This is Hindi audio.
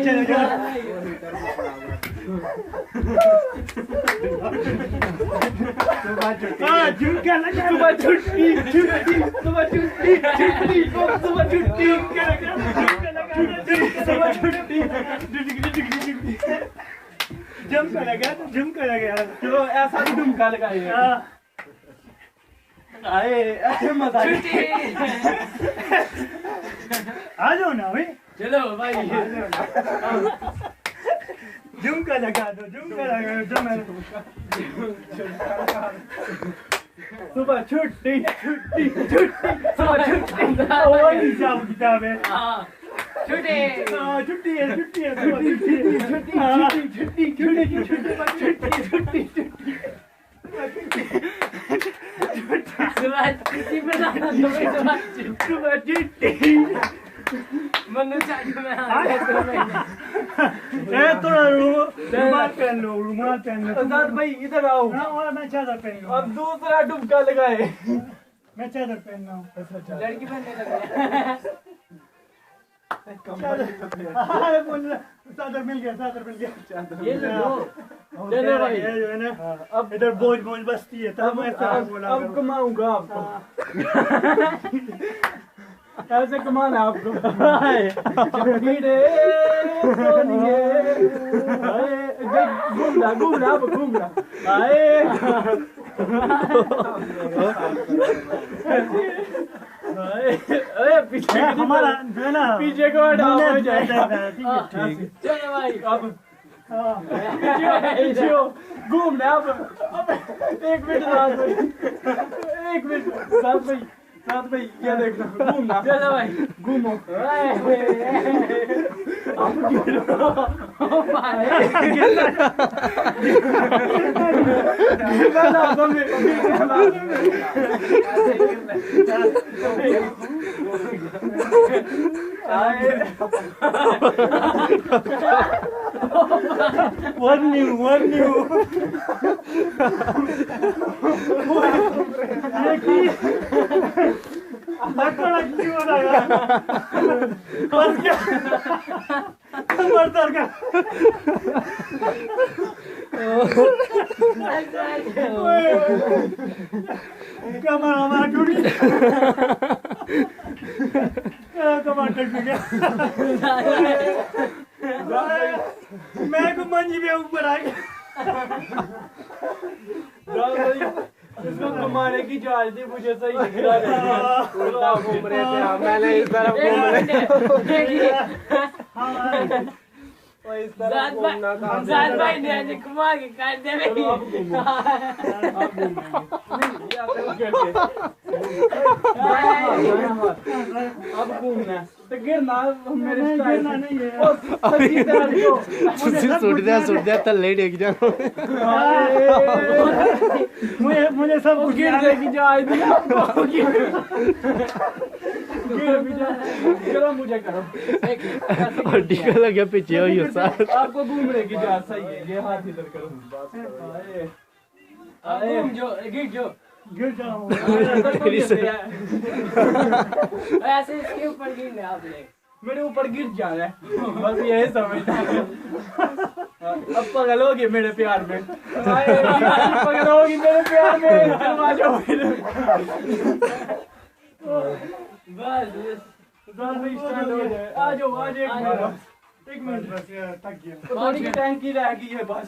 चलो चलो झुमका लगा सुबह छुट्टी छुट्टी सुबह छुट्टी छुट्टी सुबह छुट्टी सुबह छुट्टी झुमका लगा चलो ऐसा भी झुमका लगाइए आए ऐसे मजा आ जाओ ना भाई चलो भाई झुमका लगा दो सुबह छुट्टी छुट्टी छुट्टी सुबह छुट्टी और हिसाब किताब है छुट्टी छुट्टी है छुट्टी है छुट्टी छुट्टी छुट्टी छुट्टी छुट्टी छुट्टी थोड़ा रुमाल पहन लो भाई इधर आओ मैं चादर पहन लूं अब दूसरा डुबका लगाए मैं चादर पहन रहा हूँ लड़की पहनने लगा चादर मिल गया ये लो भाई ये जो है ना अब इधर बोझ बस्ती है तब मैं अब कमाऊंगा आपको ऐसे कमाना आपको घूमना आए अरे पीछे हमारा जो है ना पीछे को हटाओ चलो भाई अब घूमना अब 1 मिनट साथ भाई क्या देखना घूमना चलो भाई घूमो one new लकड़ा क्यों बनाया बस क्या मरता का कमर हमारा टूट गया कमर टूट गया मैं को मंजी में ऊपर आ गया इसको कमाने की जाल थी मुझे सही दिखा रहा घूम रहे थे मैंने इस तरफ घूम रहे इस तरफ घूमना था भाई ने घुमा के काट दे अब घूमना तो गिरना मेरे गिरना नहीं है सुट दिया तले डेग जा मुझे सब गिर देगी जाए चलो मुझे करो और टिका लग गया पीछे हो ये साथ आपको घूमने की जा सही है ये हाथ इधर करो आए गिर जाओ ऐसे इसके ऊपर गिरने आप मेरे ऊपर गिर जा रहा है बस यही समझता है अब पगलोगी मेरे प्यार में पगलोगी मेरे प्यार में आ जाओ बस आ जाओ आज एक मिनट बस यार थक गया पानी की टैंकी रह गई है बस